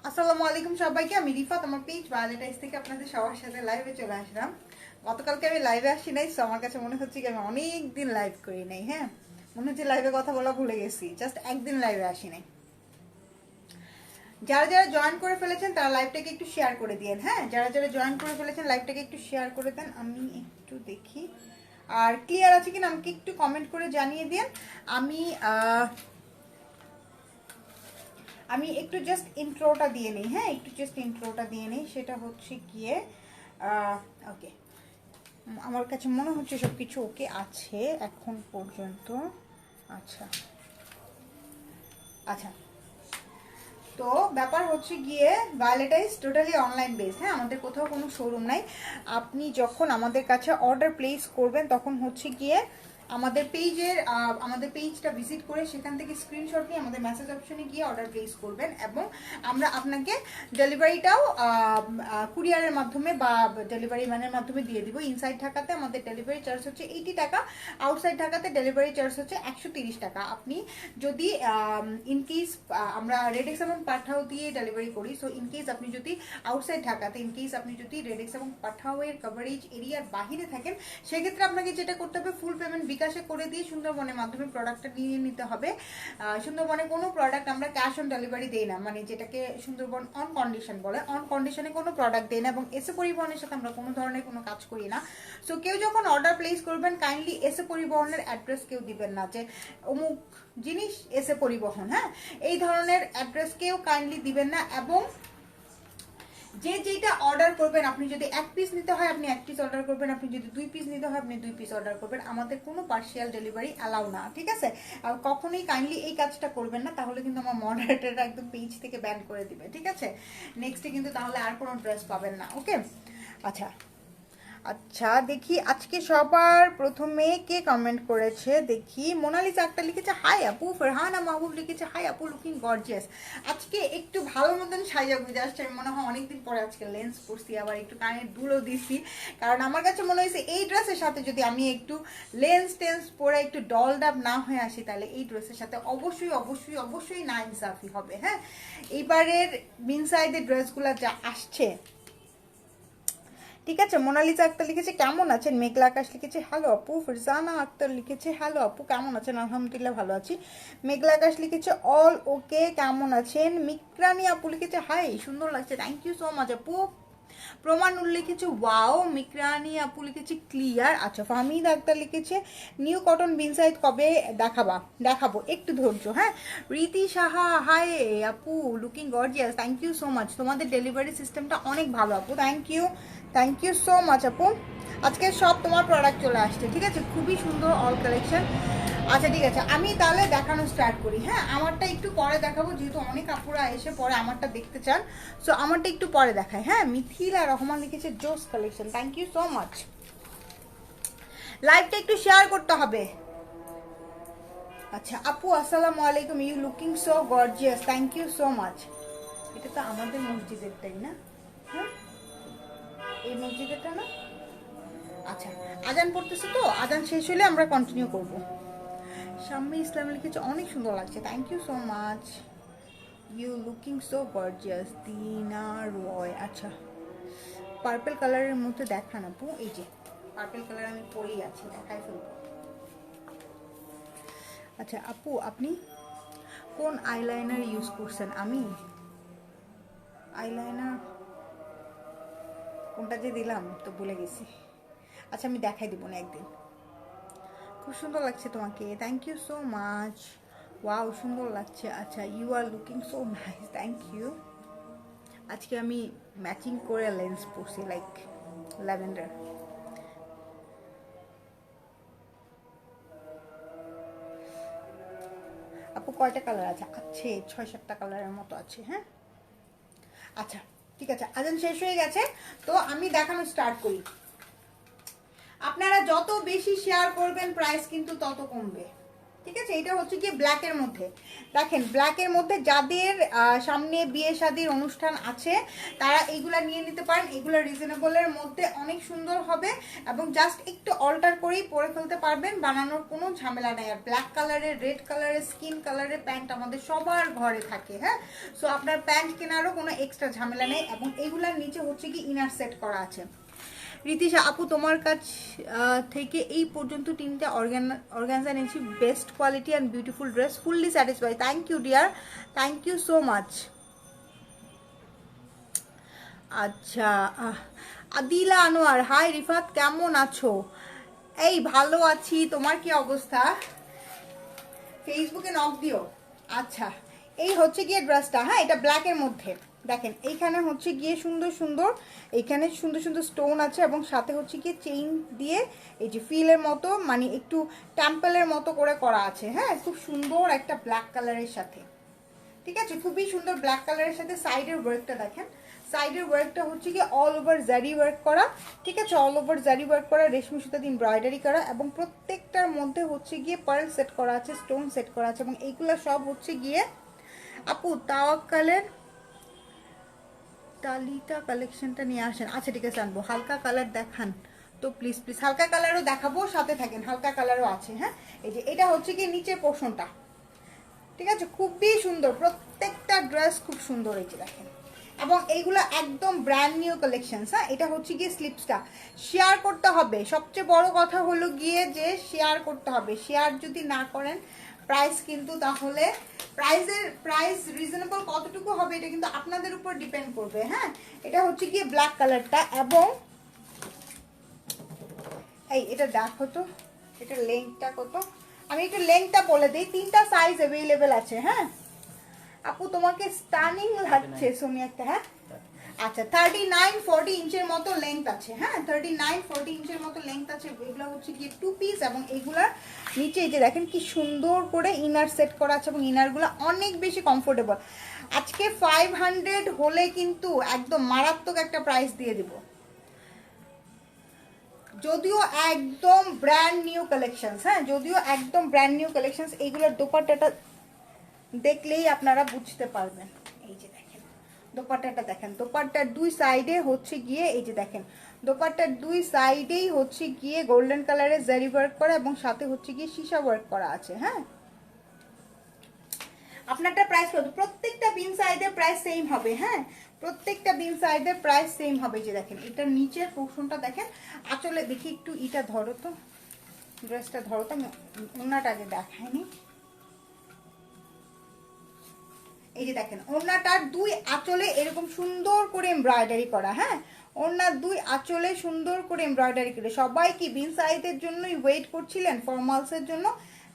আসসালামু আলাইকুম সবাইকে, আমি রিফাত। আমার পেজ ভায়োলেটাইজ থেকে আপনাদের সবার সাথে লাইভে চলে আসলাম। গতকালকে আমি লাইভে আসি নাই, সো আমার কাছে মনে হচ্ছে কি আমি অনেক দিন লাইভ করি নাই। হ্যাঁ, মনে হচ্ছে লাইভে কথা বলা ভুলে গেছি, জাস্ট একদিন লাইভে আসি নাই। যারা যারা জয়েন করে ফেলেছেন তারা লাইভটাকে একটু শেয়ার করে দিন। হ্যাঁ, যারা যারা জয়েন করে ফেলেছেন লাইভটাকে একটু শেয়ার করে দেন। আমি একটু দেখি আর ক্লিয়ার আছে কিনা আমাকে একটু কমেন্ট করে জানিয়ে দিন। আমি আমি একটু জাস্ট ইন্ট্রোটা দিয়ে নিই। হ্যাঁ, একটু জাস্ট ইন্ট্রোটা দিয়ে নিই। সেটা হচ্ছে গিয়ে ওকে, আমার কাছে মনে হচ্ছে সব কিছু ওকে আছে এখন পর্যন্ত। আচ্ছা আচ্ছা, তো ব্যাপার হচ্ছে গিয়ে ভায়োলেটাইজ টোটালি অনলাইন বেস। হ্যাঁ, আমাদের কোথাও কোনো শোরুম নাই। আপনি যখন আমাদের কাছে অর্ডার প্লেস করবেন তখন হচ্ছে গিয়ে আমাদের পেজটা ভিজিট করে সেখান থেকে স্ক্রিনশট নিয়ে আমাদের মেসেজ অপশনে গিয়ে অর্ডার প্লেস করবেন, এবং আমরা আপনাকে ডেলিভারিটাও কুরিয়ারের মাধ্যমে বা ডেলিভারি ম্যানের মাধ্যমে দিয়ে দিব। ইনসাইড ঢাকাতে আমাদের ডেলিভারি চার্জ হচ্ছে 80 টাকা, আউটসাইড ঢাকাতে ডেলিভারি চার্জ হচ্ছে 130 টাকা। আপনি যদি ইনকেস আমরা রেডেক্স এবং পাঠাও দিয়ে ডেলিভারি করি, সো ইনকেস আপনি যদি আউটসাইড ঢাকাতে ইনকেস আপনি যদি রেডেক্স এবং পাঠাওয়ের কভারেজ এরিয়ার বাহিরে থাকেন, সেক্ষেত্রে আপনাকে যেটা করতে হবে, ফুল পেমেন্ট বিকাশে করে দিয়ে সুন্দরবনের মাধ্যমে প্রোডাক্টটা নিয়ে নিতে হবে। সুন্দরবনে কোনো প্রোডাক্ট আমরা ক্যাশ অন ডেলিভারি দেই না, মানে যেটাকে সুন্দরবন অন কন্ডিশন বলে, অন কন্ডিশনে কোনো প্রোডাক্ট দেই না, এবং এসে পরিবহনের সাথে আমরা কোনো ধরনের কোনো কাজ করি না। সো কেউ যখন অর্ডার প্লেস করবেন, কাইন্ডলি এসে পরিবহনের অ্যাড্রেস কেউ দিবেন না যে অমুক জিনিস এসে পরিবহন। হ্যাঁ, এই ধরনের অ্যাড্রেস কেউ কাইন্ডলি দিবেন না। এবং যে যেটা অর্ডার করবেন, আপনি যদি 1 পিস নিতে হয় আপনি 1 পিস অর্ডার করবেন, আপনি যদি 2 পিস নিতে হয় আপনি 2 পিস অর্ডার করবেন। আমাদের কোনো পার্সিয়াল ডেলিভারি অ্যালাউ না, ঠিক আছে? আর কখনোই কাইন্ডলি এই কাজটা করবেন না, তাহলে কিন্তু আমার মডারেটররা একদম পেজ থেকে ব্যান করে দিবে, ঠিক আছে? নেক্সটে কিন্তু তাহলে আর কোনো ড্রেস পাবেন না। ওকে, আচ্ছা আচ্ছা, দেখি আজকে সবার প্রথমে কে কমেন্ট করেছে। দেখি মোনালিসা একটা লিখেছে হাই আপু, ফরহানা মাহবুব লিখেছে হাই আপু, লুকিং গর্জিয়াস। আজকে একটু ভালো মতন সাজা গুজে আসছে। আমি মনে হয় অনেকদিন পরে আজকে লেন্স পরছি, আবার একটু কানের দুলও দিছি, কারণ আমার কাছে মনে হয়েছে এই ড্রেসের সাথে যদি আমি একটু লেন্স টেন্স পরে একটু ডলড আপ না হয়ে আসি, তাহলে এই ড্রেসের সাথে অবশ্যই অবশ্যই অবশ্যই না ইনসাফি হবে। হ্যাঁ, এইবারের বিনসাইডের ড্রেসগুলো যা আসছে, ঠিক আছে? মোনালিসা আক্তার লিখেছে কেমন আছেন, মেঘলা আকাশ লিখেছে হ্যালো আপু, ফিরজানা আক্তার লিখেছে হ্যালো আপু কেমন আছেন, আলহামদুলিল্লাহ ভালো আছি। মেঘলা আকাশ লিখেছে অল ওকে, কেমন আছেন। মিকরানি আপু লিখেছে হাই, সুন্দর লাগছে, থ্যাংক ইউ সো মাচ আপু। প্রমাণুল লিখেছে ওয়াও। মিকরানি আপু লিখেছে ক্লিয়ার। আচ্ছা, ফাহমিদ আক্তার লিখেছে নিউ কটন বিনসাইড কবে দেখাবো, একটু ধৈর্য। হ্যাঁ, রীতি সাহা হাই আপু, looking gorgeous, thank you so much. তোমাদের ডেলিভারি সিস্টেমটা অনেক ভালো আপু, থ্যাংক ইউ সো মাচ আপু। আজকে সব তোমার প্রোডাক্ট চলে আসছে, ঠিক আছে? খুবই সুন্দর অল কালেকশন। আচ্ছা ঠিক আছে, আমি তাহলে দেখানো স্টার্ট করি। হ্যাঁ, আমারটা একটু পরে দেখাবো, যেহেতু অনেক আপুরা এসে পরে আমারটা দেখতে চান, সো আমারটা একটু পরে দেখাই। হ্যাঁ, মিথিলা রহমান লিখেছে জোস collection, thank you so much. লাইভটা একটু শেয়ার করতে হবে। আচ্ছা আপু আসসালামু আলাইকুম, you looking so gorgeous, thank you so much. এটা তো আমাদের মসজিদের, তাই না? হ্যাঁ, এই মসজিদেরটা না? আচ্ছা, আজান পড়তেছে, তো আজান শেষ হলে আমরা কন্টিনিউ করব। শাম্মী ইসলাম লিখেছে অনেক সুন্দর লাগছে, thank you so much. You looking so gorgeous, Dina Roy. আচ্ছা, পার্পল কালারের মধ্যে দেখান আপু, এই যে পার্পল কালার আমি পরেই আছি, দেখাই ফেলবো। আচ্ছা আপু, আপনি কোন আইলাইনার ইউজ করছেন? আমি আইলাইনার কোনটা যে দিলাম তো ভুলে গেছি। আচ্ছা, আমি দেখাই দিব না একদিন। খুব সুন্দর লাগছে তোমাকে, thank you so much. Wow, সুন্দর লাগছে। আচ্ছা, you are looking so nice, thank you. আজকে আমি ম্যাচিং করে লেন্স পরছি, লাইক ল্যাভেন্ডার। আপু কয়টা কালার আছে? আছে 6-7টা কালারের মতো আছে। হ্যাঁ, আচ্ছা ঠিক আছে, আজান শেষ হয়ে গেছে, তো আমি দেখানো স্টার্ট করি। আপনারা যত বেশি শেয়ার করবেন প্রাইস কিন্তু তত কমবে, ঠিক আছে। এটা হচ্ছে কি ব্ল্যাকের মধ্যে, দেখেন ব্ল্যাকের মধ্যে যাদের সামনে বিয়ে শাদির অনুষ্ঠান আছে তারা এইগুলা নিয়ে নিতে পারেন। এগুলো রিজনেবলের মধ্যে অনেক সুন্দর হবে এবং জাস্ট একটু অল্টার করেই পরে ফেলতে পারবেন, বানানোর কোনো ঝামেলা নেই। আর ব্ল্যাক কালারের, রেড কালারের, স্কিন কালারের প্যান্ট আমাদের সবার ঘরে থাকে, হ্যাঁ। সো আপনার প্যান্ট কেনারও কোনো এক্সট্রা ঝামেলা নেই। এবং এইগুলার নিচে হচ্ছে কি ইনার সেট করা আছে। রীতিশা আপু, তোমার কাছ থেকে এই পর্যন্ত 3টা অর্গানজা নিয়েছি, best quality and beautiful dress, fully satisfy. Thank you dear, thank you so much. আচ্ছা, আদিলা আনোয়ার, হাই রিফাত, কেমন আছো? এই ভালো আছি, তোমার কি অবস্থা? ফেসবুকে নক দিও। আচ্ছা, এই হচ্ছে গিয়ে ড্রেসটা, হ্যাঁ, এটা ব্ল্যাকের মধ্যে। দেখেন এইখানে হচ্ছে গিয়ে সুন্দর সুন্দর, এইখানে সুন্দর সুন্দর স্টোন আছে এবং সাথে হচ্ছে গিয়ে চেইন দিয়ে এই যে ফিলের মতো, মানে একটু টেম্পলের মতো করে করা আছে, হ্যাঁ। খুব সুন্দর একটা ব্ল্যাক কালারের সাথে, ঠিক আছে, খুবই সুন্দর ব্ল্যাক কালারের সাথে। সাইডের ওয়ার্কটা দেখেন, সাইডের ওয়ার্কটা হচ্ছে গিয়ে অল ওভার জারি ওয়ার্ক করা, ঠিক আছে, অল ওভার জারি ওয়ার্ক করা, রেশমি সুতা দিয়ে এমব্রয়ডারি করা এবং প্রত্যেকটার মধ্যে হচ্ছে গিয়ে পার্ল সেট করা আছে, স্টোন সেট করা আছে এবং এইগুলো সব হচ্ছে গিয়ে আপু তাওয়াক্কালের তালিটা কালেকশনটা নিয়ে আসেন। আচ্ছা ঠিক আছে, আনবো। হালকা কালার দেখান তো প্লিজ প্লিজ, হালকা কালারও দেখাবো, সাথে থাকেন, হালকা কালারও আছে, হ্যাঁ। এই যে এটা হচ্ছে কি নিচের পোর্শনটা, ঠিক আছে, খুবই সুন্দর, প্রত্যেকটা ড্রেস খুব সুন্দর, এই যে দেখেন। এবং এইগুলো একদম ব্র্যান্ড নিউ কালেকশন, হ্যাঁ। এটা হচ্ছে গিয়ে স্লিপসটা শেয়ার করতে হবে, সবচেয়ে বড় কথা হলো গিয়ে যে শেয়ার করতে হবে। শেয়ার যদি না করেন প্রাইস কিন্তু, তাহলে প্রাইস রিজনেবল কতটুকু হবে এটা কিন্তু আপনাদের উপর ডিপেন্ড করবে, হ্যাঁ। এটা হচ্ছে গিয়ে ব্ল্যাক কালারটা এবং এই এটা দেখো তো, এটা লেন্থটা কত, আমি একটু লেন্থটা বলে দিই। 3টা সাইজ অ্যাভেলেবেল আছে, হ্যাঁ। আপু তোমাকে স্টানিং লাগছে সোনিয়াটা, হ্যাঁ। আচ্ছা, 39-40 ইঞ্চের মতো লেন্থ আছে, হ্যাঁ, 39-40 ইঞ্চের মতো লেন্থ আছে। এগুলো হচ্ছে গিয়ে 2 পিস এবং এগুলার নিচে এই যে দেখেন কি সুন্দর করে ইনার সেট করা আছে এবং ইনারগুলো অনেক বেশি কমফোর্টেবল। আজকে 500 হলে কিন্তু একদম মারাত্মক একটা প্রাইস দিয়ে দিব, যদিও একদম ব্র্যান্ড নিউ কালেকশনস, হ্যাঁ, যদিও একদম ব্র্যান্ড নিউ কালেকশনস। এইগুলোর দোপাট্টাটা দেখলেই আপনারা বুঝতে পারবেন। এই যে দেখেন দোপাট্টাটা দেখেন, দোপাট্টার দুই সাইডে হচ্ছে গিয়ে এই যে দেখেন, দোপাট্টার দুই সাইডেই হচ্ছে গিয়ে গোল্ডেন কালারের জারি ওয়ার্ক করা এবং সাথে হচ্ছে গিয়ে সীসা ওয়ার্ক করা আছে, হ্যাঁ। আপনারটা প্রাইস কত? প্রত্যেকটা বিন সাইডের প্রাইস সেম হবে, হ্যাঁ, প্রত্যেকটা বিন সাইডের প্রাইস সেম হবে। যে দেখেন এটার নিচের পোর্শনটা দেখেন, আসলে দেখি একটু ইটা ধরো তো, ড্রেসটা ধরো তো, ওনাটা আগে দেখায়নি। এই যে দেখেন ওড়নাটার দুই আঁচলে এরকম সুন্দর করে এমব্রয়ডারি করা, হ্যাঁ, ওড়নার দুই আঁচলে সুন্দর করে এমব্রয়ডারি করে। সবাই কি বিন সাইডের জন্যই ওয়েট করছিলেন, ফর্মালসের জন্য,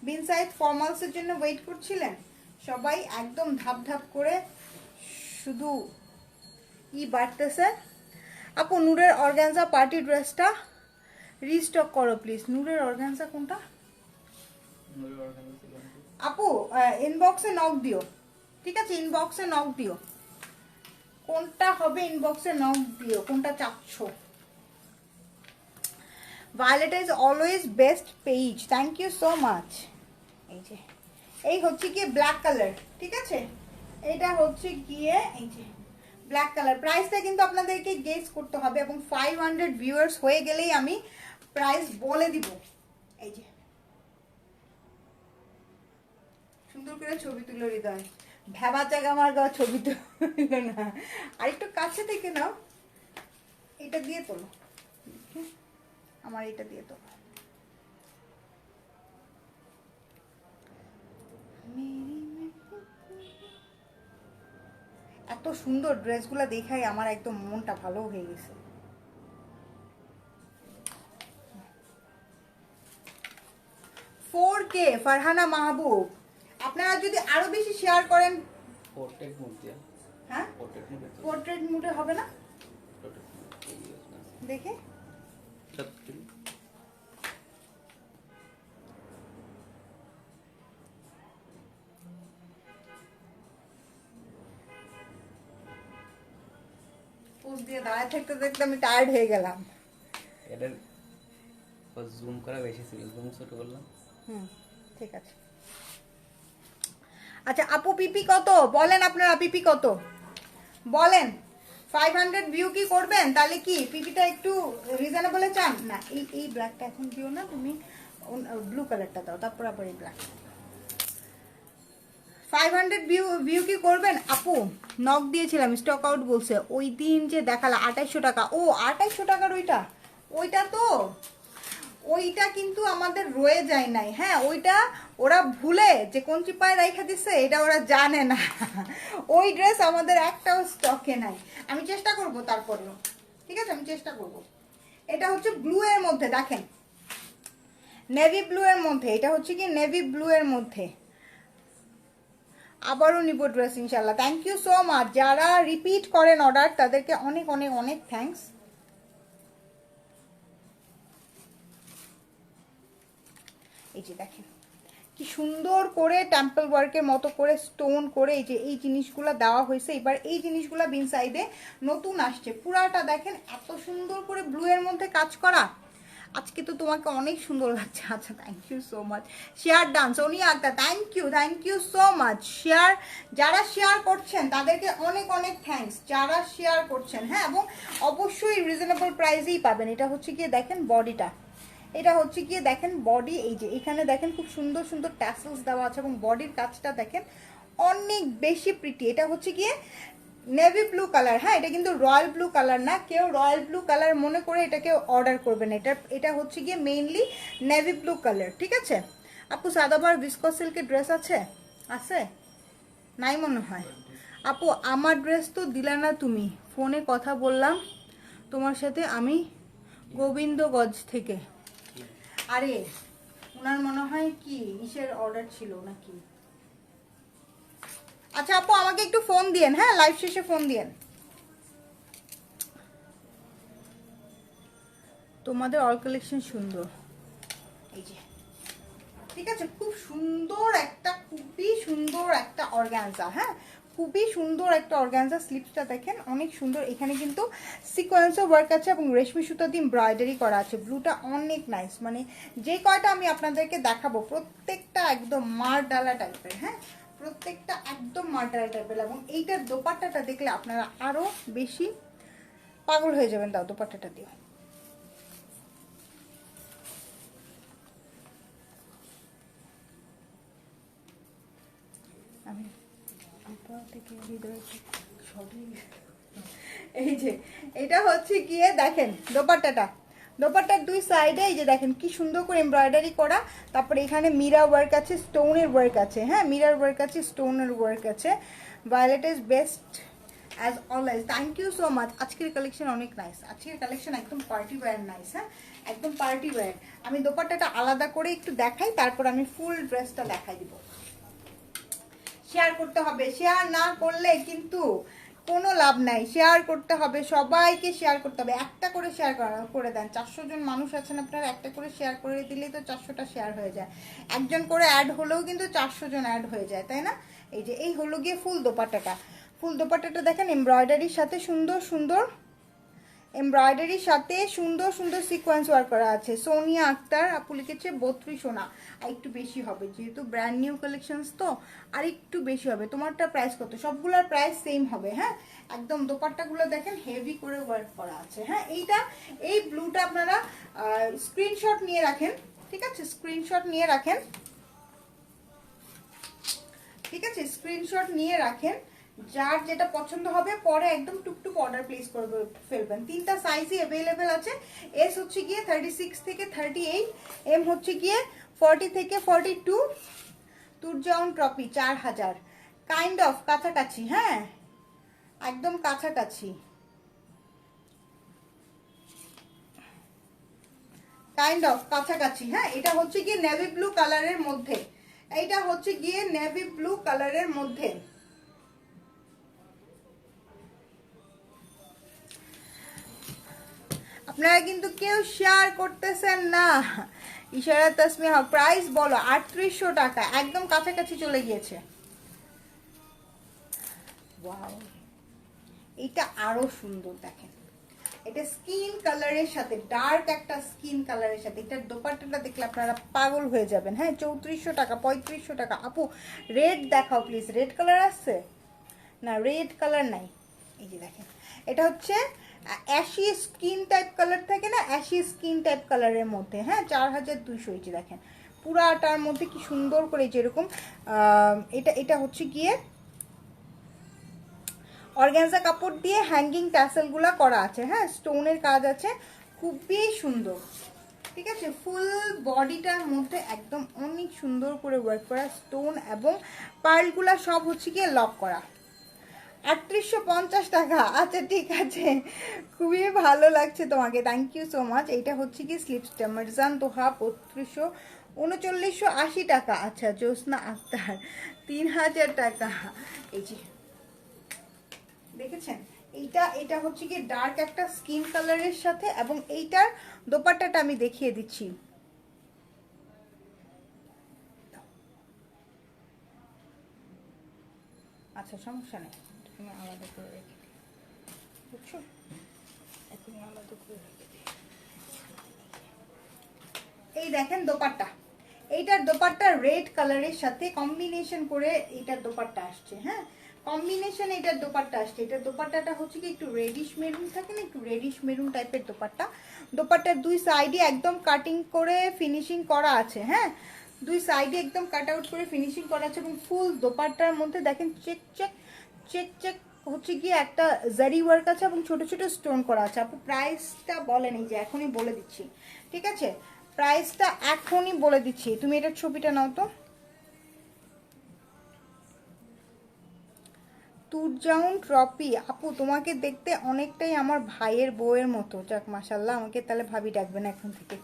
বিন সাইড ফর্মালসের জন্য ওয়েট করছিলেন সবাই? একদম ধাপ ধাপ করে শুধু বাড়তেছে। আপু নূরের অর্গানজা পার্টি ড্রেসটা রিস্টক করো প্লিজ। নূরের অর্গানজা কোনটা আপু? ইনবক্সে নক দিও, ঠিক আছে, ইনবক্সে নক দিও, কোনটা হবে ইনবক্সে নক দিও, কোনটা চাচ্ছ। Violet is always best page, thank you so much. এই যে এই হচ্ছে গিয়ে ব্ল্যাক কালার, ঠিক আছে, এটা হচ্ছে গিয়ে এই যে ব্ল্যাক কালার। প্রাইসটা কিন্তু আপনাদেরকে গেস করতে হবে এবং 500 ভিউয়ার্স হয়ে গেলেই আমি প্রাইস বলে দিব। এই যে সুন্দর করে ছবি তুলো হৃদয়, ভেবা জায়গা আমার গাও ছবি তুলো না, আর একটু কাছে থেকে নাও, এটা দিয়ে তোলো, আমার এটা দিয়ে তোলো। এত সুন্দর ড্রেসগুলো দেখাই আমার একদম মনটা ভালো হয়ে গেছে। ফারহানা মাহবুব, আপনারা যদি আরো বেশি শেয়ার করেন, হ্যাঁ পোর্ট্রেট মুডে হবে না দেখে। পোজ দিয়ে দাঁড়ায় থাকতে থাকতে আমি টায়ার্ড হয়ে গেলাম। এটা জুম করা বেশি ছিল, জুম ছোট করলাম। ঠিক আছে। আচ্ছা আপু পিপি কত বলেন, আপনারা পিপি কত বলেন। 500 ভিউ কি করবেন? তাহলে কি পিপিটা একটু রিজনেবলে চান না? এই ব্ল্যাকটা এখন দিও না তুমি, ব্লু কালারটা দাও, তারপর আবার এই ব্ল্যাক। 500 ভিউ কি করবেন আপু? নক দিয়েছিলাম, স্টক আউট বলছে ওই দিন যে দেখালা 2800 টাকা। ও 2800 টাকার ওইটা তো ওইটা কিন্তু আমাদের রয়ে যায় নাই। হ্যাঁ ওইটা ওরা ভুলে যে কোন চিপায় রাইখা দিচ্ছে এটা ওরা জানে না। ওই ড্রেস আমাদের একটাও স্টকে নাই। আমি চেষ্টা করব তারপরেও, ঠিক আছে আমি চেষ্টা করব। এটা হচ্ছে ব্লু এর মধ্যে, দেখেন নেভি ব্লু এর মধ্যে, এটা হচ্ছে কি নেভি ব্লু এর মধ্যে। আবারও নিব ড্রেস ইনশাল্লাহ। থ্যাংক ইউ সো মাচ, যারা রিপিট করেন অর্ডার তাদেরকে অনেক অনেক অনেক থ্যাঙ্কস। এই যে দেখেন কি সুন্দর করে টেম্পল ওয়ার্কের মতো করে স্টোন করে এই যে এই জিনিসগুলো দেওয়া হয়েছে। এবার এই জিনিসগুলো বিন সাইডে নতুন আসছে, পুরাটা দেখেন এত সুন্দর করে ব্লু এর মধ্যে কাজ করা। আজকে তো তোমাকে অনেক সুন্দর লাগছে। আচ্ছা thank you so much. Share done Sonia Akter, thank you so much. Share যারা শেয়ার করছেন তাদেরকে অনেক অনেক থ্যাঙ্কস, যারা শেয়ার করছেন। হ্যাঁ এবং অবশ্যই রিজনেবল প্রাইসেই পাবেন। এটা হচ্ছে গিয়ে দেখেন বডিটা, এটা হচ্ছে গিয়ে দেখেন বডি, এই যে এখানে দেখেন খুব সুন্দর সুন্দর ট্যাসেলস দেওয়া আছে এবং বডির কাজটা দেখেন অনেক বেশি প্রিটি। এটা হচ্ছে গিয়ে নেভি ব্লু কালার। হ্যাঁ এটা কিন্তু রয়্যাল ব্লু কালার না, কেউ রয়্যাল ব্লু কালার মনে করে এটাকে অর্ডার করবেন। এটা হচ্ছে গিয়ে মেইনলি নেভি ব্লু কালার, ঠিক আছে। আপু সাদাবার ভিসকস সিল্কের ড্রেস আছে? আছে নাই মনে হয়। আপু আমার ড্রেস তো দিলা না তুমি, ফোনে কথা বললাম তোমার সাথে আমি গোবিন্দগঞ্জ থেকে। আরে ওনার মনে হয় কি ইসের অর্ডার ছিল নাকি। আচ্ছা আপু আমাকে একটু ফোন দিয়েন, হ্যাঁ লাইভ শেষে ফোন দিয়েন। তোমাদের অল কালেকশন সুন্দর, এই যে ঠিক আছে খুব সুন্দর একটা, খুবই সুন্দর একটা অর্গানজা। হ্যাঁ খুবই সুন্দর একটা অর্গানজা। স্লিপসটা দেখেন অনেক সুন্দর, এখানে কিন্তু সিকোয়েন্সও ওয়ার্ক আছে এবং রেশমি সুতা দিয়ে এমব্রয়ডারি করা আছে। ব্লুটা অনেক নাইস, মানে যে কয়টা আমি আপনাদেরকে দেখাবো প্রত্যেকটা একদম মার ডালা টাইপের। হ্যাঁ প্রত্যেকটা একদম মার ডালা টাইপের এবং এইটার দোপাট্টাটা দেখলে আপনারা আরো বেশি পাগল হয়ে যাবেন। দাও দোপাট্টাটা দিও। আমি এই যে এটা হচ্ছে গিয়ে দেখেন দোপাট্টাটা, দোপাট্টার দুই সাইডে এই যে দেখেন কি সুন্দর করে এমব্রয়ডারি করা। তারপরে এখানে মিরা ওয়ার্ক আছে, স্টোনের ওয়ার্ক আছে। হ্যাঁ মিরার ওয়ার্ক আছে, স্টোনের ওয়ার্ক আছে। Violet is best as always. Thank you so much. আজকের কালেকশন অনেক নাইস, আজকের কালেকশন একদম পার্টি ওয়্যার নাইস। হ্যাঁ একদম পার্টি ওয়্যার। আমি দোপাট্টাটা আলাদা করে একটু দেখাই, তারপর আমি ফুল ড্রেসটা দেখাই দিব। শেয়ার করতে হবে, শেয়ার না করলে কিন্তু কোনো লাভ নাই। শেয়ার করতে হবে, সবাইকে শেয়ার করতে হবে। একটা করে শেয়ার করে দেন। 400 জন মানুষ আছেন আপনারা, একটা করে শেয়ার করে দিলেই তো 400টা শেয়ার হয়ে যায়। একজন করে অ্যাড হলেও কিন্তু 400 জন অ্যাড হয়ে যায়, তাই না? এই যে এই হলো গিয়ে ফুল দোপাট্টাটা। ফুল দোপাট্টাটা দেখেন এমব্রয়ডারির সাথে সুন্দর সুন্দর, এমব্রয়ডারির সাথে সুন্দর সুন্দর সিকোয়েন্স ওয়ার্ক করা আছে। সোনিয়া আক্তার আপু লিখেছে 32 সোনা, আর একটু বেশি হবে যেহেতু ব্র্যান্ড নিউ কালেকশনস তো, আর একটু বেশি হবে। তোমারটা প্রাইস কত? সবগুলোর প্রাইস সেম হবে। হ্যাঁ একদম দোপাট্টাগুলো দেখেন হেভি করে ওয়ার্ক করা আছে। হ্যাঁ এই ব্লুটা আপনারা স্ক্রিনশট নিয়ে রাখেন, ঠিক আছে স্ক্রিনশট নিয়ে রাখেন, ঠিক আছে স্ক্রিনশট নিয়ে রাখেন। যার যেটা পছন্দ হবে পরে একদম টুকটুক অর্ডার প্লেস করে ফেলবেন। 3টা সাইজই অ্যাভেলেবেল আছে। এস হচ্ছে গিয়ে 36 থেকে 38, এম হচ্ছে গিয়ে 40 থেকে 42। তুরজাউন ট্রপি 4000, কাইন্ড অফ কাছাকাছি। হ্যাঁ একদম কাছাকাছি, কাইন্ড অফ কাছাকাছি। হ্যাঁ এটা হচ্ছে গিয়ে নেভি ব্লু কালারের মধ্যে, এইটা হচ্ছে গিয়ে নেভি ব্লু কালারের মধ্যে। আপনারা কিন্তু কেউ শেয়ার করতেছেন না। ইশারা তাসমিয়া প্রাইস বলো। 3800 টাকা, একদম কাছাকাছি চলে গিয়েছে। ওয়াও এটা আরো সুন্দর দেখেন, এটা স্কিন কালারের সাথে, ডার্ক একটা স্কিন কালারের সাথে। এটার দোপাট্টাটা দেখলে আপনারা পাগল হয়ে যাবেন। হ্যাঁ 3400 টাকা, 3500 টাকা। আপু রেড দেখাও প্লিজ, রেড কালার আসছে না? রেড কালার নাই। এই যে দেখেন, এটা হচ্ছে অ্যাশি স্কিন টাইপ কালার থাকে না, অ্যাশি স্কিন টাইপ কালারের মধ্যে। হ্যাঁ 4200। এই যে দেখেন পুরাটার মধ্যে কি সুন্দর করে যেরকম এটা হচ্ছে গিয়ে অর্গানজা কাপড় দিয়ে হ্যাঙ্গিং ট্যাসেলগুলো করা আছে। হ্যাঁ স্টোনের কাজ আছে, খুবই সুন্দর। ঠিক আছে, ফুল বডিটার মধ্যে একদম অনেক সুন্দর করে ওয়ার্ক করা স্টোন এবং পার্লগুলা সব হচ্ছে গিয়ে লক করা। 3850 টাকা। আচ্ছা ঠিক আছে, খুবই ভালো লাগছে তোমাকে, থ্যাংক ইউ সো মাচ। এইটা হচ্ছে কি স্লিপসটা মারজান দোহা 3980 টাকা। আচ্ছা জ্যোৎস্না আক্তার 3000 টাকা। এই যে দেখেছেন, এটা হচ্ছে কি ডার্ক একটা স্কিন কালারের সাথে, এবং এইটার দোপাট্টাটা আমি দেখিয়ে দিচ্ছি। আচ্ছা সমস্যা নেই, তুমি আলাদা করে রেখে দিই, বুঝছো? তুমি আলাদা করে রেখে দিই। এই দেখেন দোপাট্টা, এইটার দোপাট্টা রেড কালারের সাথে কম্বিনেশন করে এইটার দোপাট্টা আসছে। হ্যাঁ কম্বিনেশন এটার দোপাট্টা আসছে। এটার দোপাট্টাটা হচ্ছে কি একটু রেডিশ মেরুন থাকে না, একটু রেডিশ মেরুন টাইপের দোপাট্টা। দোপাট্টার দুই সাইডে একদম কাটিং করে ফিনিশিং করা আছে। হ্যাঁ দুই সাইডে একদম কাট আউট করে ফিনিশিং করা আছে, এবং ফুল দোপাট্টার মধ্যে দেখেন চেক চেক চেক চেক হচ্ছে গিয়ে একটা জারি ওয়ার্ক আছে এবং ছোট ছোট স্টোন করা আছে। আপু প্রাইসটা বলেন, এই যে এখনই বলে দিচ্ছি, ঠিক আছে? প্রাইসটা এখনই বলে দিচ্ছি, তুমি এটার ছবিটা নাও তো। তুরজাউন ট্রপি আপু তোমাকে দেখতে অনেকটাই আমার ভাইয়ের বউয়ের মতো। যাক মাশাল্লাহ, আমাকে তাহলে ভাবি ডাকবেন এখন থেকে,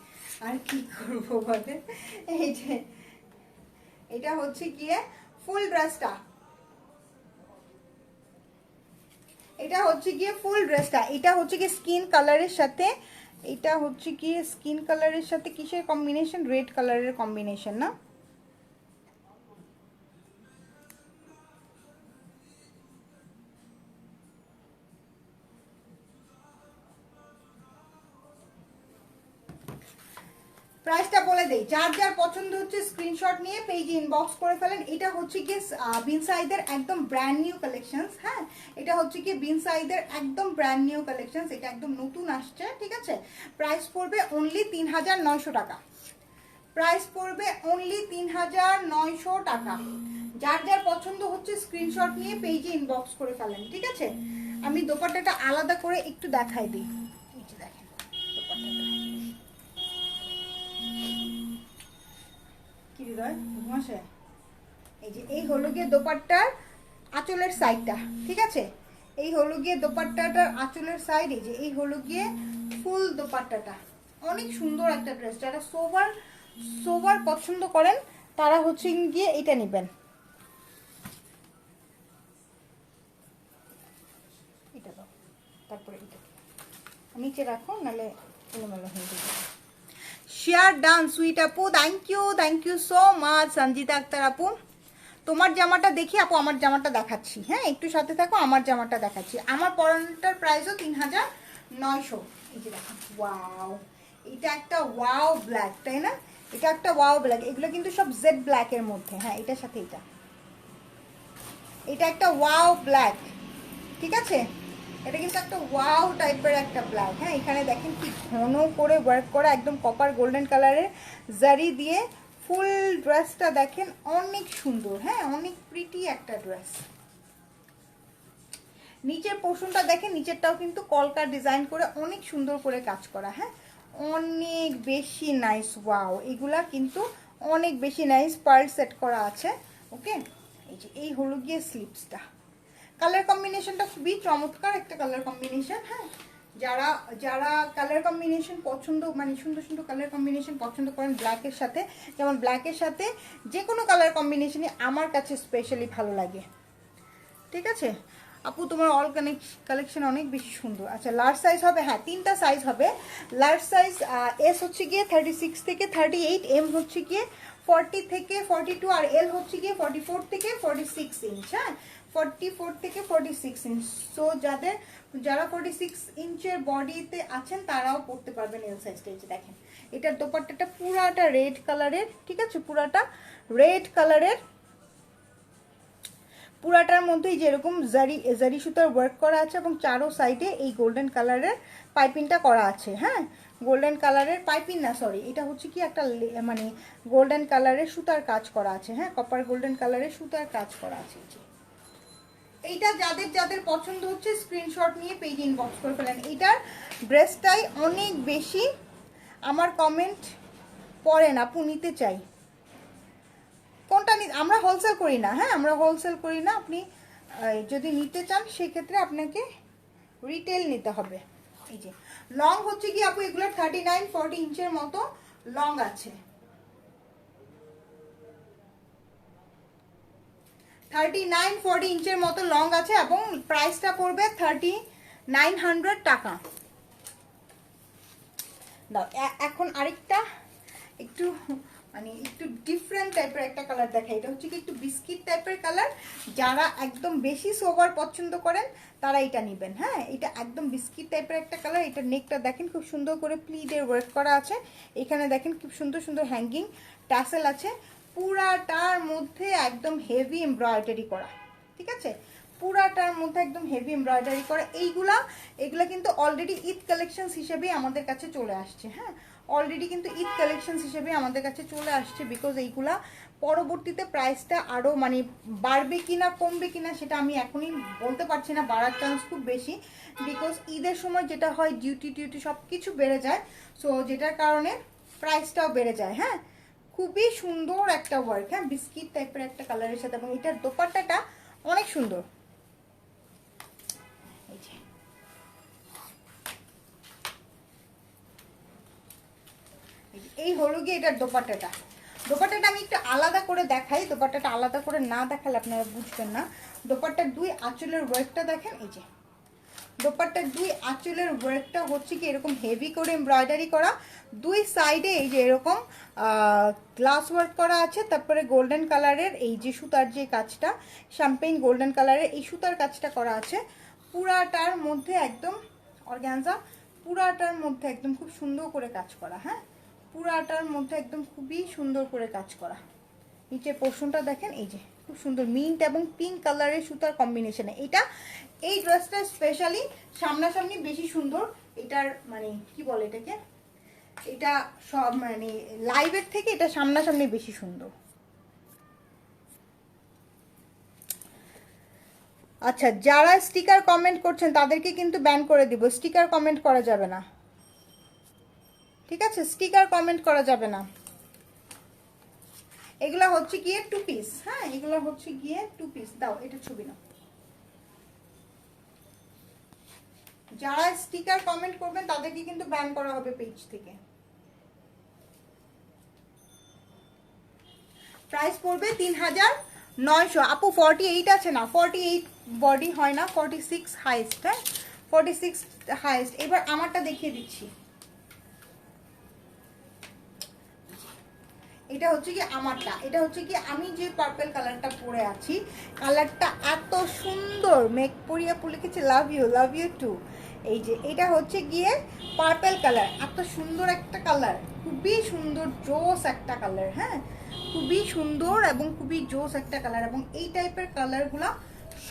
আর কি করবো বলে। এই যে এটা হচ্ছে গিয়ে ফুল ড্রেসটা, এটা হচ্ছে গিয়ে ফুল ড্রেসটা, এটা হচ্ছে গিয়ে স্কিন কালারের সাথে, এটা হচ্ছে গিয়ে স্কিন কালারের সাথে কিসের কম্বিনেশন? রেড কালারের কম্বিনেশন না? প্রাইসটা বলে দেই, যার যার পছন্দ হচ্ছে স্ক্রিনশট নিয়ে পেজে ইনবক্স করে ফেলেন। এটা হচ্ছে গিয়ে বিনসাইদের একদম ব্র্যান্ড নিউ কালেকশনস। হ্যাঁ এটা হচ্ছে গিয়ে বিনসাইদের একদম ব্র্যান্ড নিউ কালেকশনস, এটা একদম নতুন আসছে। ঠিক আছে, প্রাইস পড়বে অনলি 3900 টাকা। প্রাইস পড়বে অনলি 3900 টাকা। যার যার পছন্দ হচ্ছে স্ক্রিনশট নিয়ে পেজে ইনবক্স করে ফেলেন। ঠিক আছে, আমি দোপাট্টাটা আলাদা করে একটু দেখাই দিই। এই যে দেখেন দোপাট্টাটা কি হৃদয় ঘুমাসে। এই যে এই হলো গিয়ে দোপাট্টার আঁচলের সাইডটা। ঠিক আছে, এই হলো গিয়ে দোপাট্টাটার আঁচলের সাইড। এই যে এই হলো গিয়ে ফুল দোপাট্টাটা, অনেক সুন্দর একটা ড্রেস। যারা সোবার সোবার পছন্দ করেন তারা হচ্ছে গিয়ে এটা নেবেন। এটা দাও, তারপরে এটা নিচে রাখো, নাহলে এলোমেলো হয়ে যাবে। শেয়ার ডান সুইট আপু, thank you so much. Sanjita Akter আপু, তোমার জামাটা দেখি আপু, আমার জামাটা দেখাচ্ছি। হ্যাঁ একটু সাথে থাকো, আমার জামাটা দেখাচ্ছি। আমার পরানোটার প্রাইসও 3900। এই যে দেখো ওয়াও, এটা একটা ওয়াও ব্ল্যাক, তাই না? এটা একটা ওয়াও ব্ল্যাক, এগুলো কিন্তু সব জেড ব্ল্যাকের মধ্যে। হ্যাঁ এটার সাথে এটা একটা ওয়াও ব্ল্যাক। ঠিক আছে, এটা কিন্তু একটা ওয়াও টাইপের একটা ব্ল্যাক। হ্যাঁ এখানে দেখেন কি ঘন করে ওয়ার্ক করা, একদম কপার গোল্ডেন কালারের জারি দিয়ে ফুল ড্রেসটা দেখেন, অনেক সুন্দর। হ্যাঁ অনেক প্রিটি একটা ড্রেস। নিচের পোর্শনটা দেখেন, নিচেরটাও কিন্তু কলকা ডিজাইন করে অনেক সুন্দর করে কাজ করা। হ্যাঁ অনেক বেশি নাইস, ওয়াও এগুলা কিন্তু অনেক বেশি নাইস, পার্ল সেট করা আছে। ওকে, এই যে এই হলো গিয়ে স্লিপসটা, কালার কম্বিনেশনটা খুবই চমৎকার একটা কালার কম্বিনেশন। হ্যাঁ যারা যারা কালার কম্বিনেশন পছন্দ, মানে সুন্দর সুন্দর কালার কম্বিনেশন পছন্দ করেন ব্ল্যাকের সাথে, যেমন ব্ল্যাকের সাথে যে কোনো কালার কম্বিনেশনই আমার কাছে স্পেশালি ভালো লাগে। ঠিক আছে আপু, তোমার অল কালেকশন অনেক বেশি সুন্দর। আচ্ছা লার্জ সাইজ হবে? হ্যাঁ 3টা সাইজ হবে। লার্জ সাইজ এস হচ্ছে গিয়ে 36 থেকে 38, এম হচ্ছে গিয়ে 40 থেকে 42, আর এল হচ্ছে গিয়ে 44 থেকে 46 ইঞ্চ। হ্যাঁ 44 থেকে 46 ইঞ্চ। সো যারা 46 ইঞ্চের বডিতে আছেন তারাও পরতে পারবেন এল সাইজটা। এই যে দেখেন এটার দোপাট্টাটা পুরাটা রেড কালারের, ঠিক আছে, পুরাটা রেড কালারের, পুরাটার মধ্যেই যেরকম জারি সুতার ওয়ার্ক করা আছে এবং চারো সাইডে এই গোল্ডেন কালারের পাইপিংটা করা আছে। হ্যাঁ, গোল্ডেন কালারের পাইপিং না, সরি, এটা হচ্ছে কি একটা মানে গোল্ডেন কালারের সুতার কাজ করা আছে। হ্যাঁ, কপার গোল্ডেন কালারের সুতার কাজ করা আছে। এইটা যাদের পছন্দ হচ্ছে স্ক্রিনশট নিয়ে পেজ ইনবক্স করে ফেলেন। এইটার ড্রেসটাই অনেক বেশি আমার কমেন্ট পড়েন, আপু নিতে চাই। কোনটা আমরা হোলসেল করি না। হ্যাঁ, আমরা হোলসেল করি না। আপনি যদি নিতে চান সেক্ষেত্রে আপনাকে রিটেল নিতে হবে। এই যে লং হচ্ছে কি আপু এগুলো 39-40 ইঞ্চের মতো লং আছে। 39-40 ইঞ্চের মতো লং আছে এবং প্রাইসটা পড়বে 3900 টাকা। দাও এখন আরেকটা একটু মানে একটু ডিফারেন্ট টাইপের একটা কালার দেখাই। এটা হচ্ছে কি একটু বিস্কিট টাইপের কালার। যারা একদম বেশি সোবার পছন্দ করেন তারা এটা নেবেন। হ্যাঁ, এটা একদম বিস্কিট টাইপের একটা কালার। এটা নেকটা দেখেন খুব সুন্দর করে প্লিডের ওয়ার্ক করা আছে। এখানে দেখেন খুব সুন্দর সুন্দর হ্যাঙ্গিং টাসেল আছে। পুরাটার মধ্যে একদম হেভি এমব্রয়ডারি করা, ঠিক আছে, পুরাটার মধ্যে একদম হেভি এমব্রয়ডারি করা। এগুলা কিন্তু অলরেডি ঈদ কালেকশনস হিসেবে আমাদের কাছে চলে আসছে। হ্যাঁ, অলরেডি কিন্তু ঈদ কালেকশনস হিসেবে আমাদের কাছে চলে আসছে। বিকজ এইগুলা পরবর্তীতে প্রাইসটা আরও মানে বাড়বে কিনা কমবে কিনা সেটা আমি এখনই বলতে পারছি না, বাড়ার চান্স খুব বেশি। বিকজ ঈদের সময় যেটা হয় ডিউটি সব কিছু বেড়ে যায়। সো যেটার কারণে প্রাইসটাও বেড়ে যায়। হ্যাঁ, খুবই সুন্দর একটা ওয়ার্ক। হ্যাঁ, বিস্কিট টাইপের একটা কালারের সাথে এবং এটার দোপাট্টাটা অনেক সুন্দর। এই হলো গিয়ে এটার দোপাট্টাটা আমি একটু আলাদা করে দেখাই। দোপাট্টাটা আলাদা করে না দেখালে আপনারা বুঝবেন না। দোপাট্টার দুই আঁচলের ওয়ার্কটা দেখেন। এই যে দোপাট্টার দুই আঁচলের ওয়ার্কটা হচ্ছে কি এরকম হেভি করে এমব্রয়ডারি করা। দুই সাইডে এই যে এরকম গ্লাস ওয়ার্ক করা আছে। তারপরে গোল্ডেন কালারের এই যে সুতার যে কাজটা, শ্যাম্পেইন গোল্ডেন কালারের এই সুতার কাজটা করা আছে। পুরাটার মধ্যে একদম অর্গানজা, পুরাটার মধ্যে একদম খুব সুন্দর করে কাজ করা। হ্যাঁ, পুরাটার মধ্যে একদম খুবই সুন্দর করে কাজ করা। নিচের পোর্শনটা দেখেন, এই যে খুব সুন্দর মিন্ট এবং পিঙ্ক কালারের সুতার কম্বিনেশনে। এই ড্রেসটা স্পেশালি সামনাসামনি বেশি সুন্দর। এটার মানে কি বলে এটাকে, এটা সব মানে লাইভের থেকে এটা সামনাসামনি বেশি সুন্দর। আচ্ছা, যারা স্টিকার কমেন্ট করছেন তাদেরকে কিন্তু ব্যান করে দিব। স্টিকার কমেন্ট করা যাবে না, ঠিক আছে, স্টিকার কমেন্ট করা যাবে না। এগুলা হচ্ছে গিয়ে 2 পিস। হ্যাঁ, এগুলা হচ্ছে গিয়ে 2 পিস। দাও এটা ছবি নাও। যারা স্টিকার কমেন্ট করবেন তাদেরকে কিন্তু ব্যান করা হবে পেজ থেকে। প্রাইস পড়বে 3900। আপু 48 আছে না, 48 বডি হয় না, 46 হাইস্ট। হ্যাঁ, 46 হাইস্ট। এবার আমারটা দেখিয়ে দিচ্ছি। এটা হচ্ছে কি আমারটা, এটা হচ্ছে কি আমি যে পার্পল কালারটা পরে আছি, কালারটা এত সুন্দর। মেক পরিয়া লিখেছে লাভ ইউ টু। এই যে এটা হচ্ছে গিয়ে পার্পল কালার, এত সুন্দর একটা কালার, খুবই সুন্দর জোস একটা কালার। হ্যাঁ, খুবই সুন্দর এবং খুবই জোস একটা কালার। এবং এই টাইপের কালারগুলা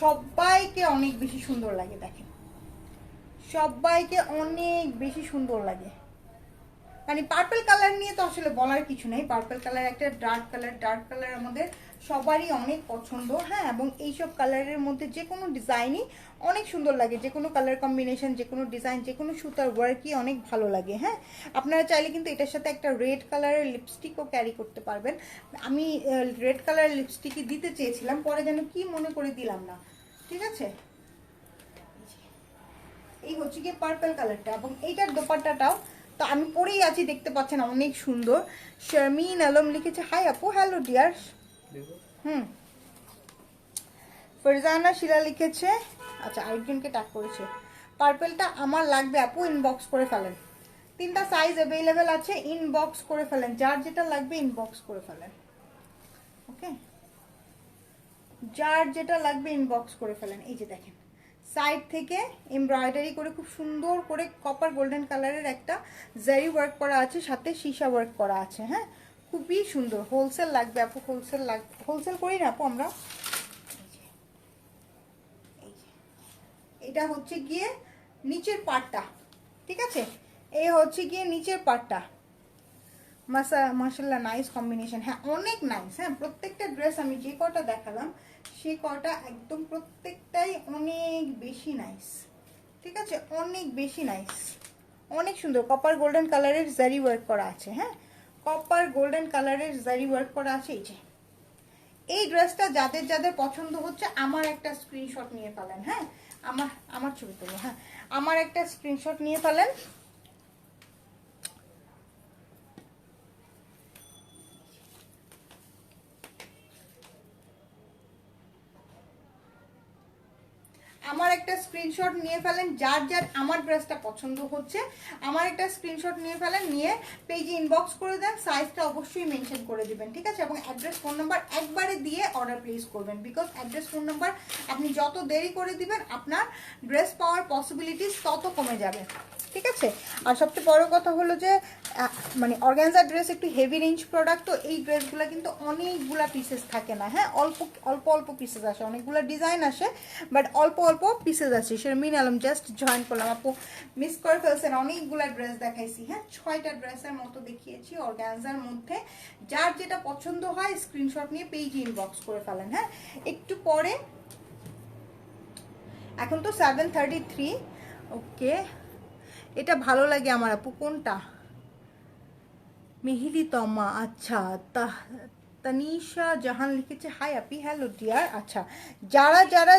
সবাইকে অনেক বেশি সুন্দর লাগে। দেখেন, সবাইকে অনেক বেশি সুন্দর লাগে। মানে পার্পল কালার নিয়ে তো আসলে বলার কিছু নেই। পার্পল কালার একটা ডার্ক কালার আমাদের সবারই অনেক পছন্দ। হ্যাঁ, এবং এইসব কালারের মধ্যে যে কোনো ডিজাইনই অনেক সুন্দর লাগে। যে কোনো কালার কম্বিনেশন, যে কোনো ডিজাইন, যে কোনো সুতার ওয়ার্কই অনেক ভালো লাগে। হ্যাঁ, আপনারা চাইলে কিন্তু এটার সাথে একটা রেড কালারের লিপস্টিকও ক্যারি করতে পারবেন। আমি রেড কালারের লিপস্টিকই দিতে চেয়েছিলাম, পরে যেন কি মনে করে দিলাম না, ঠিক আছে। এই হচ্ছে কি পার্পল কালারটা এবং এইটার দোপাট্টাটাও তো আমি পরেই আছি, দেখতে পাচ্ছেন, অনেক সুন্দর। শারমিন আলম লিখেছে হাই আপু, হ্যালো ডিয়ার। ফরজানা শিলা লিখেছে, আচ্ছা আরেকজনকে ট্যাগ করেছে, পার্পলটা আমার লাগবে আপু, ইনবক্স করে ফেলেন। 3টা সাইজ অ্যাভেলেবেল আছে, ইনবক্স করে ফেলেন, যার যেটা লাগবে ইনবক্স করে ফেলেন। ওকে, যার যেটা লাগবে ইনবক্স করে ফেলেন। এই যে দেখেন সাইড থেকে এমব্রয়ডারি করে খুব সুন্দর করে কপার গোল্ডেন কালারের একটা জারি ওয়ার্ক করা আছে, সাথে সীসা ওয়ার্ক করা আছে। হ্যাঁ, খুবই সুন্দর। হোলসেল লাগবে আপু, হোলসেল লাগবে, হোলসেল করি না আপু আমরা। এটা হচ্ছে গিয়ে নিচের পাটটা, ঠিক আছে, এই হচ্ছে গিয়ে নিচের পাটটা। মাশাআল্লাহ নাইস কম্বিনেশন। হ্যাঁ অনেক নাইস। হ্যাঁ প্রত্যেকটা ড্রেস আমি যে কটা দেখালাম সেই কটা একদম প্রত্যেকটাই অনেক বেশি নাইস, ঠিক আছে, অনেক বেশি নাইস, অনেক সুন্দর। কপার গোল্ডেন কালারের জারি ওয়ার্ক করা আছে। হ্যাঁ কপার গোল্ডেন কালারের জারি ওয়ার্ক করা আছে। এই যে এই ড্রেসটা যাদের যাদের পছন্দ হচ্ছে আমার একটা স্ক্রিনশট নিয়ে ফেলেন। হ্যাঁ আমার ছবি তুলো। হ্যাঁ আমার একটা স্ক্রিনশট নিয়ে ফেলেন। আমার একটা স্ক্রিনশট নিয়ে ফেলেন, যার যার আমার ড্রেসটা পছন্দ হচ্ছে আমার একটা স্ক্রিনশট নিয়ে ফেলেন, নিয়ে পেজে ইনবক্স করে দেন, সাইজটা অবশ্যই মেনশন করে দিবেন, ঠিক আছে, এবং অ্যাড্রেস ফোন নাম্বার একবারে দিয়ে অর্ডার প্লেস করবেন। বিকজ অ্যাড্রেস ফোন নাম্বার আপনি যত দেরি করে দিবেন আপনার ড্রেস পাওয়ার পসিবিলিটিস তত কমে যাবে, ঠিক আছে। আর সবচেয়ে বড় কথা হলো যে মানে অর্গানজা ড্রেস একটু হেভি রেঞ্জ প্রোডাক্ট, তো এই ড্রেসগুলো কিন্তু অনেকগুলা পিসেস থাকে না। হ্যাঁ অল্প অল্প অল্প পিসেস আসে, অনেকগুলো ডিজাইন আসে বাট অল্প অল্প পিসেস আসে। শারমিন আলম জাস্ট জয়েন করলাম, আপু মিস করে ফেলছেন, অনেকগুলা ড্রেস দেখাইছি। হ্যাঁ 6টা ড্রেসের মতো দেখিয়েছি অর্গানজার মধ্যে। যার যেটা পছন্দ হয় স্ক্রিনশট নিয়ে পেজে ইনবক্স করে ফেলেন। হ্যাঁ একটু পরে, এখন তো 7:33। ওকে এটা ভালো লাগে আমার আপু, কোনটা? মেহিদি তমা, আচ্ছা। তানিশা জাহান লিখেছে হাই আপি, হ্যালো ডিয়ার। আচ্ছা যারা যারা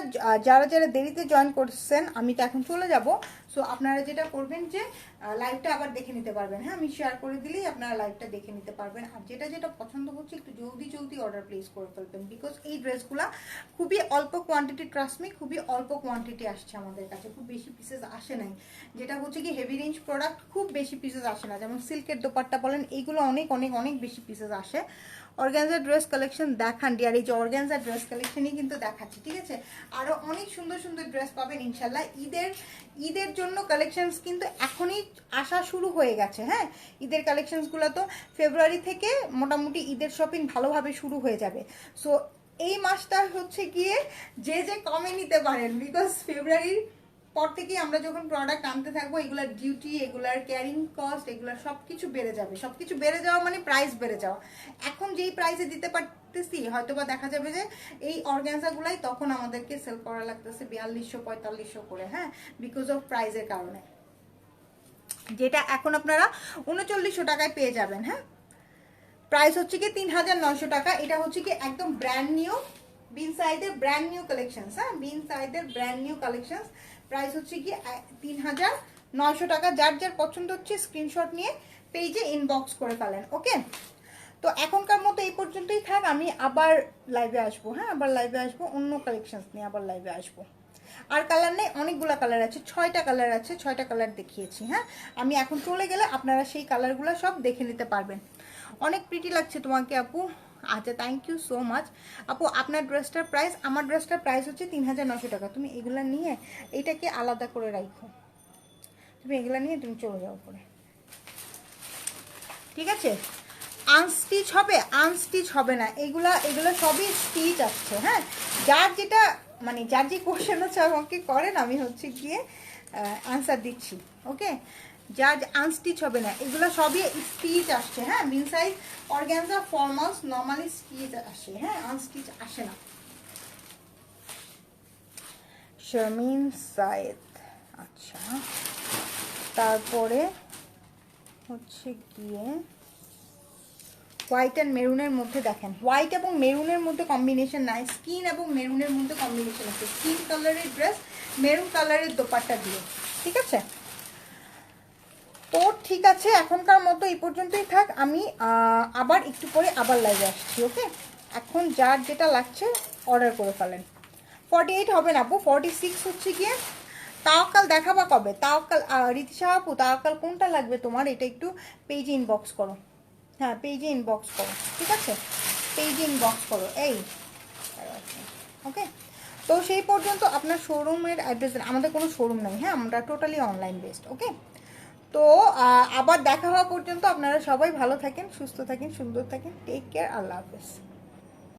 যারা যারা দেরিতে জয়েন করছেন আমি তো এখন চলে যাব, সো আপনারা যেটা করবেন যে লাইভটা আবার দেখে নিতে পারবেন। হ্যাঁ আমি শেয়ার করে দিলেই আপনারা লাইভটা দেখে নিতে পারবেন। আর যেটা যেটা পছন্দ হচ্ছে একটু জলদি জলদি অর্ডার প্লেস করে ফেলবেন, বিকজ এই ড্রেসগুলো খুবই অল্প কোয়ান্টিটি, ট্রাস্ট মি খুবই অল্প কোয়ান্টিটি আসছে আমাদের কাছে, খুব বেশি পিসেস আসে নাই। যেটা হচ্ছে কি হেভি রেঞ্জ প্রোডাক্ট খুব বেশি পিসেস আসে না, যেমন সিল্কের দোপাট্টা বলেন এইগুলো অনেক অনেক অনেক বেশি পিসেস আসে। অর্গানজা ড্রেস কালেকশন দেখান ডিয়ার, এই যে অর্গানজা ড্রেস কালেকশনই কিন্তু দেখাচ্ছি, ঠিক আছে। আরও অনেক সুন্দর সুন্দর ড্রেস পাবেন ইনশাল্লাহ। ঈদের জন্য কালেকশনস কিন্তু এখনই আসা শুরু হয়ে গেছে। হ্যাঁ ঈদের কালেকশনসগুলো তো ফেব্রুয়ারি থেকে মোটামুটি ঈদের শপিং ভালোভাবে শুরু হয়ে যাবে। সো এই মাসটা হচ্ছে গিয়ে যে যে কমে নিতে পারেন, বিকজ ফেব্রুয়ারির পর থেকেই আমরা যখন প্রোডাক্ট আনতে থাকবো এগুলার ডিউটি, এগুলার ক্যারিং কস্ট, এগুলার সব কিছু বেড়ে যাবে। সব কিছু বেড়ে যাওয়া মানে প্রাইস বেড়ে যাওয়া। এখন যেই প্রাইসে দিতে পারতেছি হয়তো বা দেখা যাবে যে এই অর্গানজাগুলাই তখন আমাদেরকে সেল করা লাগতেছে 4200-4500 করে। হ্যাঁ বিকজ অফ প্রাইসের কারণে, যেটা এখন আপনারা 3900 টাকায় পেয়ে যাবেন। হ্যাঁ প্রাইস হচ্ছে কি 3900 টাকা। এটা হচ্ছে কি একদম ব্র্যান্ড নিউ বিন সাইডের ব্র্যান্ড নিউ কালেকশনস। হ্যাঁ বিন সাইডের ব্র্যান্ড নিউ কালেকশনস, প্রাইস হচ্ছে কি 3900 টাকা। যার যার পছন্দ হচ্ছে স্ক্রিনশট নিয়ে পেজে ইনবক্স করে ফেলেন। ওকে তো এখনকার মতো এই পর্যন্তই থাক, আমি আবার লাইভে আসবো। হ্যাঁ আবার লাইভে আসবো অন্য কালেকশনস নিয়ে, আবার লাইভে আসবো। আর কালার নেই, অনেকগুলো কালার আছে, 6টা কালার আছে, 6টা কালার দেখিয়েছি। হ্যাঁ আমি এখন চলে গেলে আপনারা সেই কালারগুলো সব দেখে নিতে পারবেন। অনেক প্রিটি লাগছে তোমাকে আপু। আচ্ছা থ্যাংক ইউ সো মাচ আপু। আপনার ড্রেসটার প্রাইস, আমার ড্রেসটার প্রাইস হচ্ছে 3900 টাকা। তুমি এগুলা নিয়ে এইটাকে আলাদা করে রাখো, তুমি এগুলা নিয়ে তুমি চলে যাও পরে, ঠিক আছে। আনস্টিচ হবে, আনস্টিচ হবে না, এগুলা এগুলো সবই স্টিচ আসছে। হ্যাঁ যার যেটা মানে যার যে কোশ্চেন আছে আমাকে করেন, আমি হচ্ছে গিয়ে আনসার দিচ্ছি। ওকে যার আনস্টিচ হবে না, এগুলো সবই স্টিচ আসছে। হ্যাঁ মিন size organza formals normally stitch আসে, হ্যাঁ আনস্টিচ আসে না। শারমিন সাইদ, আচ্ছা তারপরে হচ্ছে গিয়ে হোয়াইট অ্যান্ড মেরুনের মধ্যে দেখেন, হোয়াইট এবং মেরুনের মধ্যে কম্বিনেশন নাই, স্কিন এবং মেরুনের মধ্যে কম্বিনেশন আছে। স্কিন কালারের ড্রেস মেরুন কালারের দোপাট্টা দিয়ে, ঠিক আছে। তো ঠিক আছে এখনকার মতো এই পর্যন্তই থাক, আমি আবার একটু পরে আবার লাইভে আসছি। ওকে এখন যার যেটা লাগছে অর্ডার করে ফেলেন। 48 হবে না আপু, 46 হচ্ছে গিয়ে। তাওয়াক্কাল দেখাবা কবে? তাওয়াক্কাল রীতিশা আপু তাওয়াক্কাল কোনটা লাগবে তোমার, এটা একটু পেজে ইনবক্স করো। হ্যাঁ পেজে ইনবক্স করো, ঠিক আছে পেজে ইনবক্স করো। এই ওকে, তো সেই পর্যন্ত আপনার শোরুমের অ্যাড্রেস, আমাদের কোনো শোরুম নেই, হ্যাঁ আমরা টোটালি অনলাইন বেসড। ওকে, তো আবার দেখা হওয়া পর্যন্ত আপনারা সবাই ভালো থাকেন, সুস্থ থাকেন, সুন্দর থাকেন। টেক কেয়ার, আল্লাহ হাফেজ।